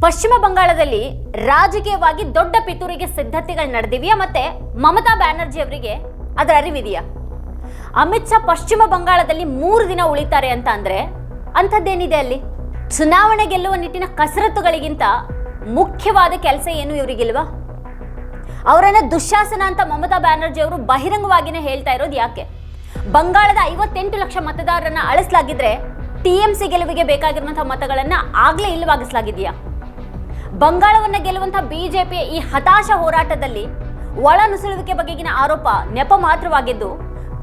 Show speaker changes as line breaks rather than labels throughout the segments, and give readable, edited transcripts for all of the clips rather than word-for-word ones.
ಪಶ್ಚಿಮ ಬಂಗಾಳದಲ್ಲಿ ರಾಜಕೀಯವಾಗಿ ದೊಡ್ಡ ಪಿತೂರಿಗೆ ಸಿದ್ಧತೆಗಳು ನಡೆದಿವೆಯಾ ಮತ್ತೆ ಮಮತಾ ಬ್ಯಾನರ್ಜಿ ಅವರಿಗೆ ಅದರ ಅರಿವಿದೆಯಾ? ಅಮಿತ್ ಶಾ ಪಶ್ಚಿಮ ಬಂಗಾಳದಲ್ಲಿ 3 ದಿನ ಉಳಿತಾರೆ ಅಂತ ಅಂದ್ರೆ ಅಂಥದ್ದೇನಿದೆ ಅಲ್ಲಿ? ಚುನಾವಣೆ ಗೆಲ್ಲುವ ನಿಟ್ಟಿನ ಕಸರತ್ತುಗಳಿಗಿಂತ ಮುಖ್ಯವಾದ ಕೆಲಸ ಏನು ಇವರಿಗಿಲ್ವಾ? ಅವರನ್ನ ದುಶ್ಯಾಸನ ಅಂತ ಮಮತಾ ಬ್ಯಾನರ್ಜಿ ಅವರು ಬಹಿರಂಗವಾಗಿನೇ ಹೇಳ್ತಾ ಇರೋದು ಯಾಕೆ? ಬಂಗಾಳದ 58 ಲಕ್ಷ ಮತದಾರರನ್ನ ಅಳಿಸಲಾಗಿದ್ರೆ ಟಿಎಂಸಿ ಗೆಲುವಿಗೆ ಬೇಕಾಗಿರುವಂತಹ ಮತಗಳನ್ನ ಆಗ್ಲೇ ಇಲ್ಲವಾಗಿಸಲಾಗಿದೆಯಾ? ಬಂಗಾಳವನ್ನ ಗೆಲ್ಲುವಂತಹ ಬಿಜೆಪಿಯ ಈ ಹತಾಶ ಹೋರಾಟದಲ್ಲಿ ಒಳ ನುಸುಳುವಿಕೆ ಬಗೆಗಿನ ಆರೋಪ ನೆಪ ಮಾತ್ರವಾಗಿದ್ದು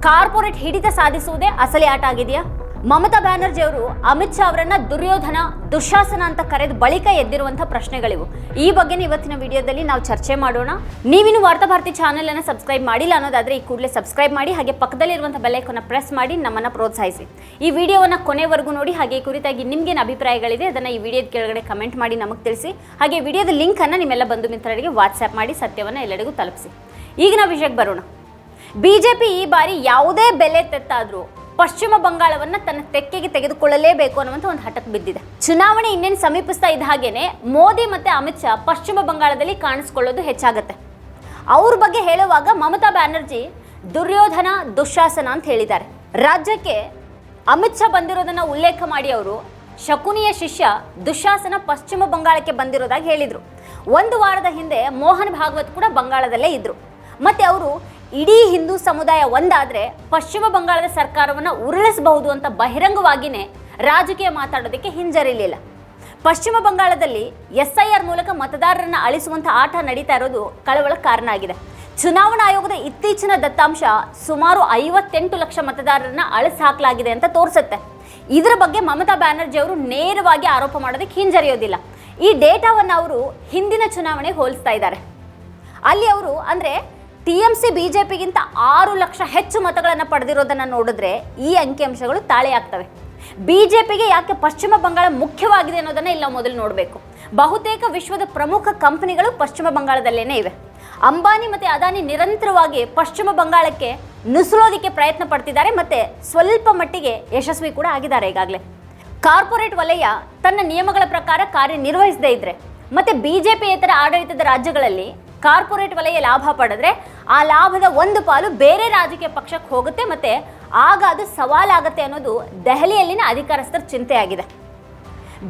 ಕಾರ್ಪೊರೇಟ್ ಹಿಡಿತ ಸಾಧಿಸುವುದೇ ಅಸಲಿ ಆಟ ಆಗಿದೆಯಾ? ಮಮತಾ ಬ್ಯಾನರ್ಜಿ ಅವರು ಅಮಿತ್ ಶಾ ಅವರನ್ನ ದುರ್ಯೋಧನ ದುಶ್ಯಾಸನ ಅಂತ ಕರೆದ ಬಳಿಕ ಎದ್ದಿರುವಂತಹ ಪ್ರಶ್ನೆಗಳಿವು. ಈ ಬಗ್ಗೆ ಇವತ್ತಿನ ವಿಡಿಯೋದಲ್ಲಿ ನಾವು ಚರ್ಚೆ ಮಾಡೋಣ. ನೀವಿನ್ನು ವಾರ್ತಾಭಾರತಿ ಚಾನೆಲ್ ಅನ್ನು ಸಬ್ಸ್ಕ್ರೈಬ್ ಮಾಡಿಲ್ಲ ಅನ್ನೋದಾದ್ರೆ ಈ ಕೂಡಲೇ ಸಬ್ಸ್ಕ್ರೈಬ್ ಮಾಡಿ, ಹಾಗೆ ಪಕ್ಕದಲ್ಲಿರುವಂತಹ ಬೆಲ್ ಐಕಾನ್ ಪ್ರೆಸ್ ಮಾಡಿ ನಮ್ಮನ್ನ ಪ್ರೋತ್ಸಾಹಿಸಿ. ಈ ವಿಡಿಯೋವನ್ನ ಕೊನೆವರೆಗೂ ನೋಡಿ, ಹಾಗೆ ಈ ಕುರಿತಾಗಿ ನಿಮ್ಗೇನು ಅಭಿಪ್ರಾಯಗಳಿದೆ ಅದನ್ನ ಈ ವಿಡಿಯೋದ ಕೆಳಗಡೆ ಕಮೆಂಟ್ ಮಾಡಿ ನಮಗೆ ತಿಳಿಸಿ. ಹಾಗೆ ವಿಡಿಯೋದ ಲಿಂಕ್ ಅನ್ನ ನಿಮ್ಮೆಲ್ಲ ಬಂಧು ಮಿತ್ರರಿಗೆ ವಾಟ್ಸ್ಆಪ್ ಮಾಡಿ ಸತ್ಯವನ್ನ ಎಲ್ಲರಿಗೂ ತಲುಪಿಸಿ. ಈಗ ನಾವು ವಿಷಯಕ್ಕೆ ಬರೋಣ. ಬಿಜೆಪಿ ಈ ಬಾರಿ ಯಾವುದೇ ಬೆಲೆ ತೆತ್ತಾದ್ರೂ ಪಶ್ಚಿಮ ಬಂಗಾಳವನ್ನ ತನ್ನ ತೆಕ್ಕೆಗೆ ತೆಗೆದುಕೊಳ್ಳಲೇಬೇಕು ಅನ್ನುವಂಥ ಒಂದು ಹಠಕ್ಕೆ ಬಿದ್ದಿದೆ. ಚುನಾವಣೆ ಇನ್ನೇನು ಸಮೀಪಿಸ್ತಾ ಇದ್ದ ಹಾಗೇನೆ ಮೋದಿ ಮತ್ತೆ ಅಮಿತ್ ಶಾ ಪಶ್ಚಿಮ ಬಂಗಾಳದಲ್ಲಿ ಕಾಣಿಸ್ಕೊಳ್ಳೋದು ಹೆಚ್ಚಾಗುತ್ತೆ. ಅವ್ರ ಬಗ್ಗೆ ಹೇಳುವಾಗ ಮಮತಾ ಬ್ಯಾನರ್ಜಿ ದುರ್ಯೋಧನ ದುಶ್ಯಾಸನ ಅಂತ ಹೇಳಿದ್ದಾರೆ. ರಾಜ್ಯಕ್ಕೆ ಅಮಿತ್ ಶಾ ಬಂದಿರೋದನ್ನ ಉಲ್ಲೇಖ ಮಾಡಿ ಅವರು ಶಕುನಿಯ ಶಿಷ್ಯ ದುಶ್ಯಾಸನ ಪಶ್ಚಿಮ ಬಂಗಾಳಕ್ಕೆ ಬಂದಿರೋದಾಗಿ ಹೇಳಿದ್ರು. 1 ವಾರದ ಹಿಂದೆ ಮೋಹನ್ ಭಾಗವತ್ ಕೂಡ ಬಂಗಾಳದಲ್ಲೇ ಇದ್ರು. ಮತ್ತೆ ಅವರು ಇಡೀ ಹಿಂದೂ ಸಮುದಾಯ ಒಂದಾದ್ರೆ ಪಶ್ಚಿಮ ಬಂಗಾಳದ ಸರ್ಕಾರವನ್ನ ಉರುಳಿಸಬಹುದು ಅಂತ ಬಹಿರಂಗವಾಗಿನೇ ರಾಜಕೀಯ ಮಾತಾಡೋದಕ್ಕೆ ಹಿಂಜರಿಲಿಲ್ಲ. ಪಶ್ಚಿಮ ಬಂಗಾಳದಲ್ಲಿ SIR ಮೂಲಕ ಮತದಾರರನ್ನ ಅಳಿಸುವಂತ ಆಟ ನಡೀತಾ ಇರೋದು ಕಳವಳಕ್ಕೆ ಕಾರಣ ಆಗಿದೆ. ಚುನಾವಣಾ ಆಯೋಗದ ಇತ್ತೀಚಿನ ದತ್ತಾಂಶ ಸುಮಾರು 58 ಲಕ್ಷ ಮತದಾರರನ್ನ ಅಳಿಸಿ ಹಾಕಲಾಗಿದೆ ಅಂತ ತೋರಿಸುತ್ತೆ. ಇದರ ಬಗ್ಗೆ ಮಮತಾ ಬ್ಯಾನರ್ಜಿ ಅವರು ನೇರವಾಗಿ ಆರೋಪ ಮಾಡೋದಕ್ಕೆ ಹಿಂಜರಿಯೋದಿಲ್ಲ. ಈ ಡೇಟಾವನ್ನು ಅವರು ಹಿಂದಿನ ಚುನಾವಣೆಗೆ ಹೋಲಿಸ್ತಾ ಇದ್ದಾರೆ. ಅಲ್ಲಿ ಅವರು ಅಂದ್ರೆ ಟಿಎಂಸಿ ಬಿಜೆಪಿಗಿಂತ 6 ಲಕ್ಷ ಹೆಚ್ಚು ಮತಗಳನ್ನು ಪಡೆದಿರೋದನ್ನ ನೋಡಿದ್ರೆ ಈ ಅಂಕಿಅಂಶಗಳು ತಾಳೆಯಾಗ್ತವೆ. ಬಿಜೆಪಿಗೆ ಯಾಕೆ ಪಶ್ಚಿಮ ಬಂಗಾಳ ಮುಖ್ಯವಾಗಿದೆ ಅನ್ನೋದನ್ನ ಇಲ್ಲಿ ನಾವು ಮೊದಲು ನೋಡಬೇಕು. ಬಹುತೇಕ ವಿಶ್ವದ ಪ್ರಮುಖ ಕಂಪನಿಗಳು ಪಶ್ಚಿಮ ಬಂಗಾಳದಲ್ಲೇನೆ ಇವೆ. ಅಂಬಾನಿ ಮತ್ತೆ ಅದಾನಿ ನಿರಂತರವಾಗಿ ಪಶ್ಚಿಮ ಬಂಗಾಳಕ್ಕೆ ನುಸುಳೋದಿಕ್ಕೆ ಪ್ರಯತ್ನ ಪಡ್ತಿದ್ದಾರೆ, ಮತ್ತೆ ಸ್ವಲ್ಪ ಮಟ್ಟಿಗೆ ಯಶಸ್ವಿ ಕೂಡ ಆಗಿದ್ದಾರೆ. ಈಗಾಗಲೇ ಕಾರ್ಪೊರೇಟ್ ವಲಯ ತನ್ನ ನಿಯಮಗಳ ಪ್ರಕಾರ ಕಾರ್ಯನಿರ್ವಹಿಸದೇ ಇದ್ರೆ ಮತ್ತೆ ಬಿಜೆಪಿಯೇತರ ಆಡಳಿತದ ರಾಜ್ಯಗಳಲ್ಲಿ ಕಾರ್ಪೊರೇಟ್ ವಲಯ ಲಾಭ ಪಡೆದ್ರೆ ಆ ಲಾಭದ ಒಂದು ಪಾಲು ಬೇರೆ ರಾಜಕೀಯ ಪಕ್ಷಕ್ಕೆ ಹೋಗುತ್ತೆ, ಮತ್ತೆ ಆಗ ಅದು ಸವಾಲಾಗುತ್ತೆ ಅನ್ನೋದು ದೆಹಲಿಯಲ್ಲಿನ ಅಧಿಕಾರಸ್ಥರ ಚಿಂತೆಯಾಗಿದೆ.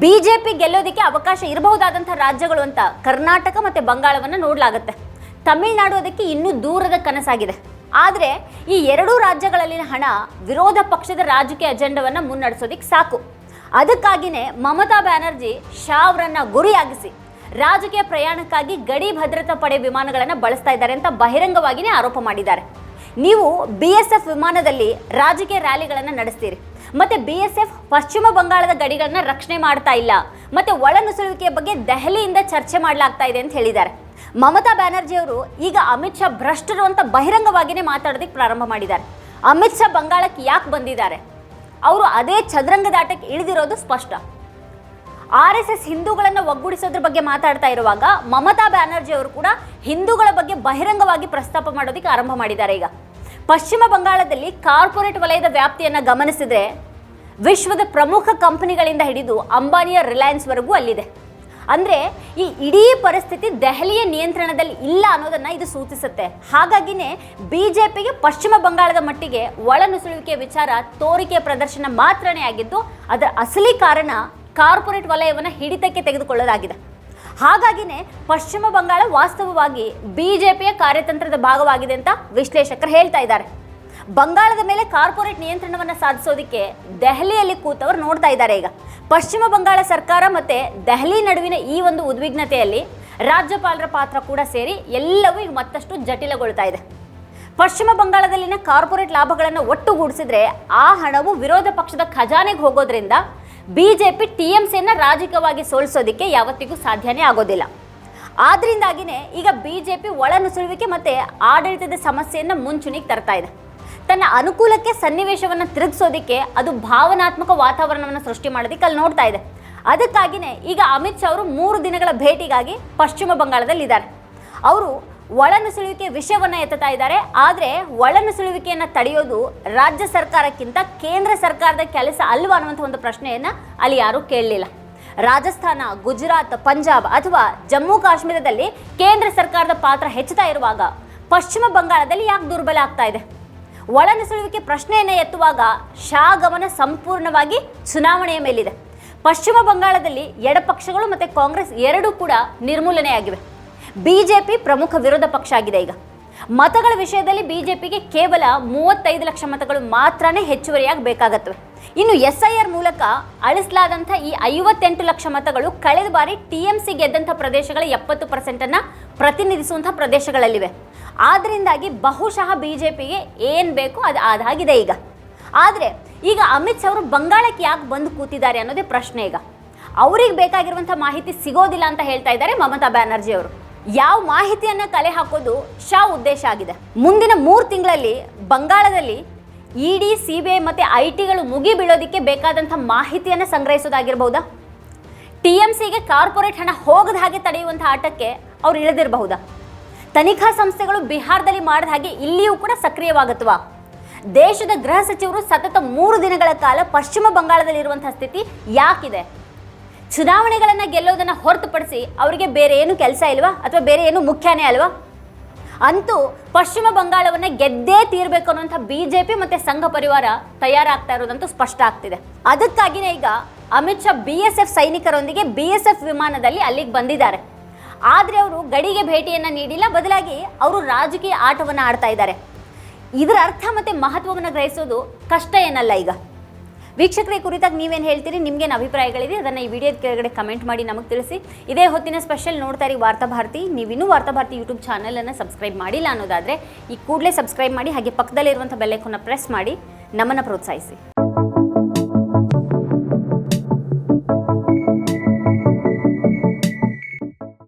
ಬಿಜೆಪಿ ಗೆಲ್ಲೋದಕ್ಕೆ ಅವಕಾಶ ಇರಬಹುದಾದಂತಹ ರಾಜ್ಯಗಳು ಅಂತ ಕರ್ನಾಟಕ ಮತ್ತೆ ಬಂಗಾಳವನ್ನು ನೋಡಲಾಗುತ್ತೆ. ತಮಿಳುನಾಡು ಅದಕ್ಕೆ ಇನ್ನೂ ದೂರದ ಕನಸಾಗಿದೆ. ಆದರೆ ಈ 2 ರಾಜ್ಯಗಳಲ್ಲಿನ ಹಣ ವಿರೋಧ ಪಕ್ಷದ ರಾಜಕೀಯ ಅಜೆಂಡವನ್ನು ಮುನ್ನಡೆಸೋದಿಕ್ಕೆ ಸಾಕು. ಅದಕ್ಕಾಗಿಯೇ ಮಮತಾ ಬ್ಯಾನರ್ಜಿ ಶಾ ಅವರನ್ನ ಗುರಿಯಾಗಿಸಿ ರಾಜಕೀಯ ಪ್ರಯಾಣಕ್ಕಾಗಿ ಗಡಿ ಭದ್ರತಾ ಪಡೆ ವಿಮಾನಗಳನ್ನು ಬಳಸ್ತಾ ಇದ್ದಾರೆ ಅಂತ ಬಹಿರಂಗವಾಗಿಯೇ ಆರೋಪ ಮಾಡಿದ್ದಾರೆ. ನೀವು BSF ವಿಮಾನದಲ್ಲಿ ರಾಜಕೀಯ ರ್ಯಾಲಿಗಳನ್ನು ನಡೆಸ್ತೀರಿ, ಮತ್ತೆ BSF ಪಶ್ಚಿಮ ಬಂಗಾಳದ ಗಡಿಗಳನ್ನ ರಕ್ಷಣೆ ಮಾಡ್ತಾ ಇಲ್ಲ, ಮತ್ತೆ ಒಳ ನುಸುಳುವಿಕೆಯ ಬಗ್ಗೆ ದೆಹಲಿಯಿಂದ ಚರ್ಚೆ ಮಾಡಲಾಗ್ತಾ ಇದೆ ಅಂತ ಹೇಳಿದ್ದಾರೆ. ಮಮತಾ ಬ್ಯಾನರ್ಜಿ ಅವರು ಈಗ ಅಮಿತ್ ಶಾ ಭ್ರಷ್ಟರು ಅಂತ ಬಹಿರಂಗವಾಗಿಯೇ ಮಾತಾಡೋದಕ್ಕೆ ಪ್ರಾರಂಭ ಮಾಡಿದ್ದಾರೆ. ಅಮಿತ್ ಶಾ ಬಂಗಾಳಕ್ಕೆ ಯಾಕೆ ಬಂದಿದ್ದಾರೆ? ಅವರು ಅದೇ ಚದುರಂಗದಾಟಕ್ಕೆ ಇಳಿದಿರೋದು ಸ್ಪಷ್ಟ. RSS ಹಿಂದೂಗಳನ್ನು ಒಗ್ಗೂಡಿಸೋದ್ರ ಬಗ್ಗೆ ಮಾತಾಡ್ತಾ ಇರುವಾಗ ಮಮತಾ ಬ್ಯಾನರ್ಜಿ ಅವರು ಕೂಡ ಹಿಂದೂಗಳ ಬಗ್ಗೆ ಬಹಿರಂಗವಾಗಿ ಪ್ರಸ್ತಾಪ ಮಾಡೋದಕ್ಕೆ ಆರಂಭ ಮಾಡಿದ್ದಾರೆ. ಈಗ ಪಶ್ಚಿಮ ಬಂಗಾಳದಲ್ಲಿ ಕಾರ್ಪೊರೇಟ್ ವಲಯದ ವ್ಯಾಪ್ತಿಯನ್ನು ಗಮನಿಸಿದ್ರೆ ವಿಶ್ವದ ಪ್ರಮುಖ ಕಂಪನಿಗಳಿಂದ ಹಿಡಿದು ಅಂಬಾನಿಯ ರಿಲಯನ್ಸ್ ವರೆಗೂ ಅಲ್ಲಿದೆ. ಅಂದ್ರೆ ಈ ಇಡೀ ಪರಿಸ್ಥಿತಿ ದೆಹಲಿಯ ನಿಯಂತ್ರಣದಲ್ಲಿ ಇಲ್ಲ ಅನ್ನೋದನ್ನ ಇದು ಸೂಚಿಸುತ್ತೆ. ಹಾಗಾಗಿನೇ ಬಿಜೆಪಿಗೆ ಪಶ್ಚಿಮ ಬಂಗಾಳದ ಮಟ್ಟಿಗೆ ಒಳ ನುಸುಳುವಿಕೆಯ ವಿಚಾರ ತೋರಿಕೆಯ ಪ್ರದರ್ಶನ ಮಾತ್ರನೇ ಆಗಿದ್ದು, ಅದರ ಅಸಲಿ ಕಾರಣ ಕಾರ್ಪೊರೇಟ್ ವಲಯವನ್ನು ಹಿಡಿತಕ್ಕೆ ತೆಗೆದುಕೊಳ್ಳಲಾಗಿದೆ. ಹಾಗಾಗಿನೇ ಪಶ್ಚಿಮ ಬಂಗಾಳ ವಾಸ್ತವವಾಗಿ ಬಿಜೆಪಿಯ ಕಾರ್ಯತಂತ್ರದ ಭಾಗವಾಗಿದೆ ಅಂತ ವಿಶ್ಲೇಷಕರು ಹೇಳ್ತಾ ಇದ್ದಾರೆ. ಬಂಗಾಳದ ಮೇಲೆ ಕಾರ್ಪೊರೇಟ್ ನಿಯಂತ್ರಣವನ್ನು ಸಾಧಿಸೋದಕ್ಕೆ ದೆಹಲಿಯಲ್ಲಿ ಕೂತವರು ನೋಡ್ತಾ ಇದ್ದಾರೆ. ಈಗ ಪಶ್ಚಿಮ ಬಂಗಾಳ ಸರ್ಕಾರ ಮತ್ತೆ ದೆಹಲಿ ನಡುವಿನ ಈ ಒಂದು ಉದ್ವಿಗ್ನತೆಯಲ್ಲಿ ರಾಜ್ಯಪಾಲರ ಪಾತ್ರ ಕೂಡ ಸೇರಿ ಎಲ್ಲವೂ ಈಗ ಮತ್ತಷ್ಟು ಜಟಿಲಗೊಳ್ತಾ ಇದೆ. ಪಶ್ಚಿಮ ಬಂಗಾಳದಲ್ಲಿನ ಕಾರ್ಪೊರೇಟ್ ಲಾಭಗಳನ್ನು ಒಟ್ಟುಗೂಡಿಸಿದ್ರೆ ಆ ಹಣವು ವಿರೋಧ ಪಕ್ಷದ ಖಜಾನೆಗೆ ಹೋಗೋದ್ರಿಂದ ಬಿಜೆಪಿ ಟಿಎಂಸಿಯನ್ನು ರಾಜಕೀಯವಾಗಿ ಸೋಲಿಸೋದಕ್ಕೆ ಯಾವತ್ತಿಗೂ ಸಾಧ್ಯನೇ ಆಗೋದಿಲ್ಲ. ಆದ್ರಿಂದಾಗಿನೇ ಈಗ ಬಿಜೆಪಿ ಒಳ ನುಸುಳುವಿಕೆ ಮತ್ತೆ ಆಡಳಿತದ ಸಮಸ್ಯೆಯನ್ನು ಮುಂಚೂಣಿಗೆ ತರ್ತಾ ಇದೆ. ತನ್ನ ಅನುಕೂಲಕ್ಕೆ ಸನ್ನಿವೇಶವನ್ನು ತಿರುಗಿಸೋದಕ್ಕೆ ಅದು ಭಾವನಾತ್ಮಕ ವಾತಾವರಣವನ್ನು ಸೃಷ್ಟಿ ಮಾಡೋದಕ್ಕೆ ಅಲ್ಲಿ ನೋಡ್ತಾ ಇದೆ. ಅದಕ್ಕಾಗಿಯೇ ಈಗ ಅಮಿತ್ ಶಾ ಅವರು 3 ದಿನಗಳ ಭೇಟಿಗಾಗಿ ಪಶ್ಚಿಮ ಬಂಗಾಳದಲ್ಲಿದ್ದಾರೆ. ಅವರು ಒಳನುಸುಳುವಿಕೆ ವಿಷಯವನ್ನು ಎತ್ತುತ್ತಾ ಇದ್ದಾರೆ. ಆದರೆ ಒಳನುಸುಳುವಿಕೆಯನ್ನು ತಡೆಯೋದು ರಾಜ್ಯ ಸರ್ಕಾರಕ್ಕಿಂತ ಕೇಂದ್ರ ಸರ್ಕಾರದ ಕೆಲಸ ಅಲ್ವಾ ಅನ್ನುವಂಥ ಒಂದು ಪ್ರಶ್ನೆಯನ್ನು ಅಲ್ಲಿ ಯಾರೂ ಕೇಳಲಿಲ್ಲ. ರಾಜಸ್ಥಾನ, ಗುಜರಾತ್, ಪಂಜಾಬ್ ಅಥವಾ ಜಮ್ಮು ಕಾಶ್ಮೀರದಲ್ಲಿ ಕೇಂದ್ರ ಸರ್ಕಾರದ ಪಾತ್ರ ಹೆಚ್ಚುತ್ತಾ ಇರುವಾಗ ಪಶ್ಚಿಮ ಬಂಗಾಳದಲ್ಲಿ ಯಾಕೆ ದುರ್ಬಲ ಆಗ್ತಾ ಇದೆ? ಒಳನುಸುಳುವಿಕೆ ಪ್ರಶ್ನೆಯನ್ನು ಎತ್ತುವಾಗ ಶಾ ಗಮನ ಸಂಪೂರ್ಣವಾಗಿ ಚುನಾವಣೆಯ ಮೇಲಿದೆ. ಪಶ್ಚಿಮ ಬಂಗಾಳದಲ್ಲಿ ಎಡಪಕ್ಷಗಳು ಮತ್ತು ಕಾಂಗ್ರೆಸ್ ಎರಡೂ ಕೂಡ ನಿರ್ಮೂಲನೆಯಾಗಿವೆ. ಬಿಜೆಪಿ ಪ್ರಮುಖ ವಿರೋಧ ಪಕ್ಷ ಆಗಿದೆ. ಈಗ ಮತಗಳ ವಿಷಯದಲ್ಲಿ ಬಿಜೆಪಿಗೆ ಕೇವಲ 35 ಲಕ್ಷ ಮತಗಳು ಮಾತ್ರನೇ ಹೆಚ್ಚುವರಿಯಾಗಿ ಬೇಕಾಗತ್ತವೆ. ಇನ್ನು SIR ಮೂಲಕ ಅಳಿಸಲಾದಂಥ ಈ 58 ಲಕ್ಷ ಮತಗಳು ಕಳೆದ ಬಾರಿ TMC ಗೆದ್ದಂಥ ಪ್ರದೇಶಗಳ 70% ಪ್ರತಿನಿಧಿಸುವಂಥ ಪ್ರದೇಶಗಳಲ್ಲಿವೆ. ಆದ್ದರಿಂದಾಗಿ ಬಹುಶಃ ಬಿಜೆಪಿಗೆ ಏನು ಬೇಕೋ ಅದು ಅದಾಗಿದೆ ಈಗ. ಆದರೆ ಈಗ ಅಮಿತ್ ಶಾ ಅವರು ಬಂಗಾಳಕ್ಕೆ ಯಾಕೆ ಬಂದು ಕೂತಿದ್ದಾರೆ ಅನ್ನೋದೇ ಪ್ರಶ್ನೆ. ಈಗ ಅವ್ರಿಗೆ ಬೇಕಾಗಿರುವಂಥ ಮಾಹಿತಿ ಸಿಗೋದಿಲ್ಲ ಅಂತ ಹೇಳ್ತಾ ಇದ್ದಾರೆ ಮಮತಾ ಬ್ಯಾನರ್ಜಿ ಅವರು. ಯಾವ ಮಾಹಿತಿಯನ್ನು ಕಲೆ ಹಾಕೋದು ಶಾ ಉದ್ದೇಶ ಆಗಿದೆ. ಮುಂದಿನ 3 ತಿಂಗಳಲ್ಲಿ ಬಂಗಾಳದಲ್ಲಿ ED, CBI ಮತ್ತು IT ಮುಗಿ ಬೀಳೋದಕ್ಕೆ ಬೇಕಾದಂಥ ಮಾಹಿತಿಯನ್ನು ಸಂಗ್ರಹಿಸೋದಾಗಿರ್ಬಹುದಾ? TMCಗೆ ಕಾರ್ಪೊರೇಟ್ ಹಣ ಹೋಗದ ಹಾಗೆ ತಡೆಯುವಂಥ ಆಟಕ್ಕೆ ಅವ್ರು ಇಳಿದಿರಬಹುದಾ? ತನಿಖಾ ಸಂಸ್ಥೆಗಳು ಬಿಹಾರದಲ್ಲಿ ಮಾಡಿದ ಹಾಗೆ ಇಲ್ಲಿಯೂ ಕೂಡ ಸಕ್ರಿಯವಾಗುತ್ತವಾ? ದೇಶದ ಗೃಹ ಸಚಿವರು ಸತತ 3 ದಿನಗಳ ಕಾಲ ಪಶ್ಚಿಮ ಬಂಗಾಳದಲ್ಲಿರುವಂಥ ಸ್ಥಿತಿ ಯಾಕಿದೆ? ಚುನಾವಣೆಗಳನ್ನು ಗೆಲ್ಲೋದನ್ನು ಹೊರತುಪಡಿಸಿ ಅವರಿಗೆ ಬೇರೆ ಏನು ಕೆಲಸ ಇಲ್ವಾ ಅಥವಾ ಬೇರೆ ಏನು ಮುಖ್ಯನೇ ಅಲ್ವಾ? ಅಂತೂ ಪಶ್ಚಿಮ ಬಂಗಾಳವನ್ನು ಗೆದ್ದೇ ತೀರಬೇಕು ಅನ್ನುವಂಥ ಬಿಜೆಪಿ ಮತ್ತು ಸಂಘ ಪರಿವಾರ ತಯಾರಾಗ್ತಾ ಇರೋದಂತೂ ಸ್ಪಷ್ಟ ಆಗ್ತಿದೆ. ಅದಕ್ಕಾಗಿಯೇ ಈಗ ಅಮಿತ್ ಶಾ BSF ಸೈನಿಕರೊಂದಿಗೆ BSF ವಿಮಾನದಲ್ಲಿ ಅಲ್ಲಿಗೆ ಬಂದಿದ್ದಾರೆ. ಆದರೆ ಅವರು ಗಡಿಗೆ ಭೇಟಿಯನ್ನು ನೀಡಿಲ್ಲ, ಬದಲಾಗಿ ಅವರು ರಾಜಕೀಯ ಆಟವನ್ನು ಆಡ್ತಾ ಇದ್ದಾರೆ. ಇದರ ಅರ್ಥ ಮತ್ತು ಮಹತ್ವವನ್ನು ಗ್ರಹಿಸೋದು ಕಷ್ಟ ಏನಲ್ಲ. ಈಗ ವೀಕ್ಷಕರೇ, ಕುರಿತಾಗಿ ನೀವೇನು ಹೇಳ್ತೀರಿ? ನಿಮಗೇನು ಅಭಿಪ್ರಾಯಗಳಿದೆ ಅದನ್ನು ಈ ವಿಡಿಯೋದ ಕೆಳಗಡೆ ಕಮೆಂಟ್ ಮಾಡಿ ನಮಗೆ ತಿಳಿಸಿ. ಇದೇ ಹೊತ್ತಿನ ಸ್ಪೆಷಲ್ ನೋಡ್ತಾ ಇರಿ ವಾರ್ತಾಭಾರತಿ. ನೀವಿನ್ನೂ ವಾರ್ತಾಭಾರತಿ ಯೂಟ್ಯೂಬ್ ಚಾನಲನ್ನು ಸಬ್ಸ್ಕ್ರೈಬ್ ಮಾಡಿಲ್ಲ ಅನ್ನೋದಾದರೆ ಈ ಕೂಡಲೇ ಸಬ್ಸ್ಕ್ರೈಬ್ ಮಾಡಿ, ಹಾಗೆ ಪಕ್ಕದಲ್ಲಿರುವಂಥ ಬೆಲ್ ಐಕಾನ್ನ ಪ್ರೆಸ್ ಮಾಡಿ ನಮ್ಮನ್ನು ಪ್ರೋತ್ಸಾಹಿಸಿ.